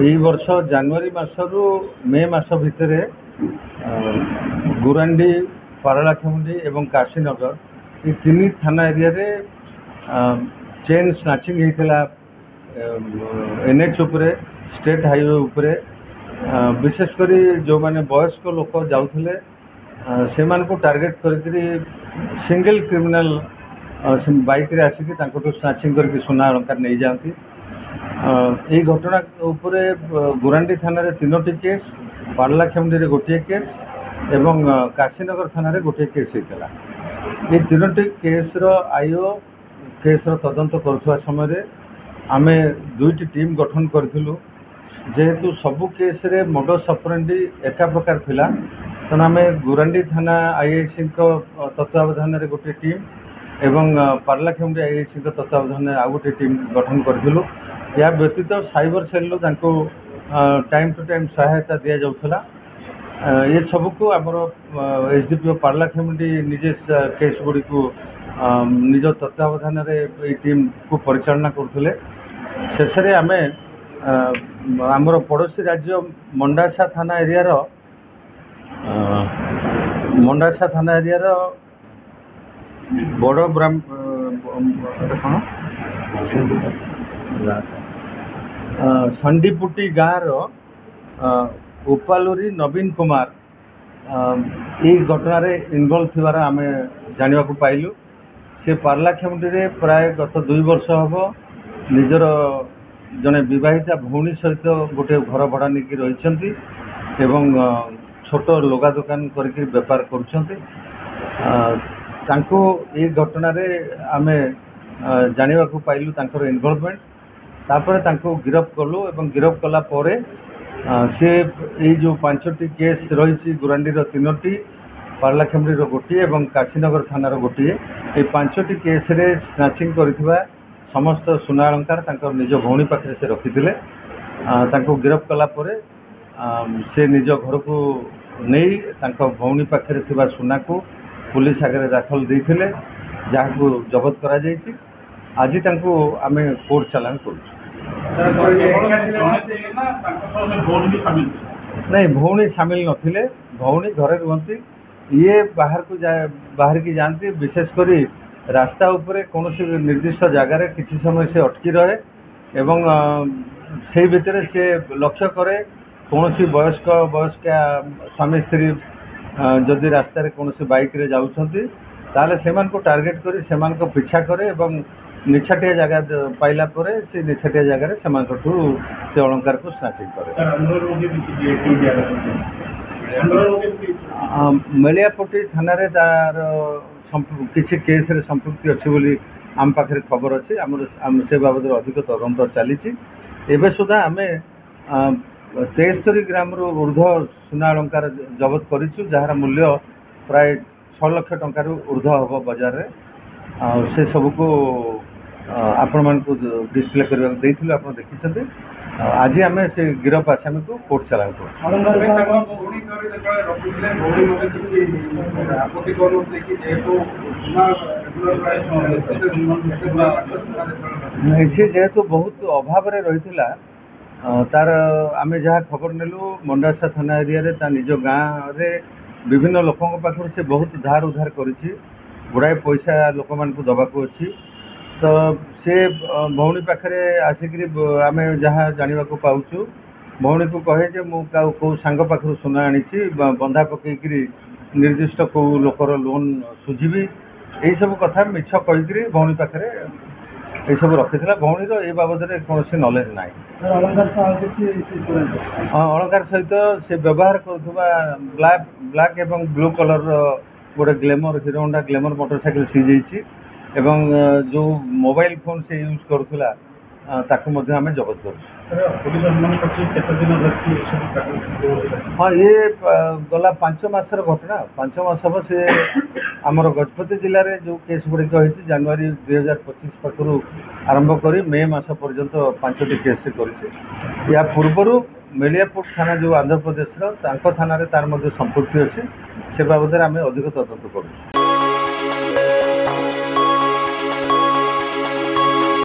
এই ବର୍ଷ ଜାନୁଆରୀ ମାସରୁ ମେ ମାସ ଭିତରେ ଗୁରାଣ୍ଡି, ପାରଳାଖେମୁଣ୍ଡି ଏବଂ କାଶୀନଗର ଏ ତିନି ଥାନା ଏରିଆରେ ଚେନ୍ ସ୍ନାଚିଂ ହେଇଥିଲା। ଏନ୍ଏଚ୍ ଉପରେ, ଷ୍ଟେଟ୍ ହାଇୱେ ଉପରେ ବିଶେଷ କରି ଯେଉଁମାନେ ବୟସ୍କ ଲୋକ ଯାଉଥିଲେ ସେମାନଙ୍କୁ ଟାର୍ଗେଟ୍ କରିକି ସିଙ୍ଗଲ କ୍ରିମିନାଲ ବାଇକ୍ରେ ଆସିକି ତାଙ୍କଠୁ ସ୍ନାଚିଂ କରିକି ସୁନା ଅଳଙ୍କାର ନେଇଯାଆନ୍ତି। এই ঘটনা উপরে গুরান্ডি থানার 3টি কেস, পারলাখেমুন্ডি গোটিয়ে কেস এবং কাশীনগর থানার গোটিয়ে কেস হয়েছিল। এই 3টি কেসর আইও কেসর তদন্ত করুয়া সময় আমি 2টি টিম গঠন করেছিলু। যেহেতু সবু কেসরে মোডস অপরেন্ডি একা প্রকার লা, তেমন আমি গুরান্ডি থানা আইআইসি তত্ত্বাবধানের গোটিয়ে টিম এবং পারলাখেমুন্ডি আইআইসি তত্ত্বাবধানের আউ গোটিয়ে টিম গঠন করেছিলু। या व्यतीत साइबर सेल्लु टाइम टू टाइम सहायता दि जाऊला। ये सबको आमर एसडीपीओ पारलाखेमुंडी निजे केस गुड़ी को निज तत्वावधान टीम को परिचालना करुले। शेष आम आमर पड़ोशी राज्य मंडासा थाना एरिया बड़ ब्राह्म कौन संडीपुटी गाँव उपालुरी नवीन कुमार ये घटन इनवल्व थीवार आम जाना पाइलु। से पारलाखेमुंडी प्राय गत 2 वर्ष हम निजर जड़े बहिता भौणी सहित गोटे घर भड़ा नहीं रही छोट लुगा दुकान करके बेपार करुँच। घटन आम जाना पाइलु तांकर इनवल्वमेंट। तापर तांको गिरफ कलु एवं गिरफ कला परे से ये जो 5टी केस रही गुरांडी 3टी, पारलाखेमुंडी गोटे और काशीनगर थानार गोटे, ये 5टी केस रे स्नाचिंग करिथिबा समस्त सुना अलंकार तांकर निज भौणी पाखे से रखिथिले। तांको गिरफ कला परे से निज घर को नहीं तांको भौणी पाखे थिबा सुना को पुलिस आगे दाखल देइथिले, जहाको जबत करा जायछि। आज तांको आमे कोर्ट चालान करूँ। नहीं, भौणी सामिल नथिले। भौणी घरे रुहती, ये बाहर की जाती। विशेषकर रास्ता उपरे कौन निर्दिष्ट जगार किसी समय से अटकी रहे एवं से भितर से लक्ष्य करे कौन वयस्का स्वामी स्त्री जदि रास्ता कौन बाइक रे जाउछंती ताले सेमान को टार्गेट करी सेमान को पीछा करे एवं निछाटिया जगह पाइला परे से निछाटिया जगह से अलंकार को स्नाचिंग करे। मेलियापट्टी थाना रे तार किसी केस रे संपृक्ति अच्छी बोली आम पाखे खबर अच्छी। आम से बाबद अधिक तदंत चली। एवं सुधा आम 73 ग्राम ऊर्ध्व सुना अलंकार जबत करूँ, जार मूल्य प्राय 6 लाख टंकार ऊर्ध्व हम बजार में। से सबको आपण मान को डिस्प्ले करने देथिलु, आपण देखिछन्ते। आज आम से गिरफ आसामी को कोर्ट चालान कर। जेहेतु बहुत अभाव रही तार आम जहाँ खबर नेलु मंडासा थाना एरिया रे ता निज गाँव रे विभिन्न लोकों पाखर से बहुत धार उधार करिछि। गुड़ाए पैसा लोक मान को दबाक अच्छी। तो से भौणी पाखे आसिक आम जहाँ जाना पाचु भौणी को कहे जे मु कौ सांग पाखर सुना आनी बंधा पकईक निर्दिष्ट कौ लोकर लोन सुझी यही सब कथा मिछ कहीकि भौणी पाखे ये सब रखी। भौणी ये बाबद कौन नॉलेज ना। अलंकार सहित से व्यवहार करुवा ब्लैक एवं ब्लू कलर गोटे glamour Hero Honda glamour motorcycle seize एवं जो मोबाइल फोन से यूज करूला ताकू आम जबत कर। हाँ, ये गला 5 मासर घटना। 5 मास हम से आमर गजपति जिले में जो केस गुड़िक होती जनवरी 2025 पाखर आरंभ कर मे मास पर्यंत 5टी केस कर। या पूर्वर मेलियापुर थाना जो आंध्र प्रदेश थाना तार संपृक्ति अच्छी से बाबद आम अधिक तदंत करूँ।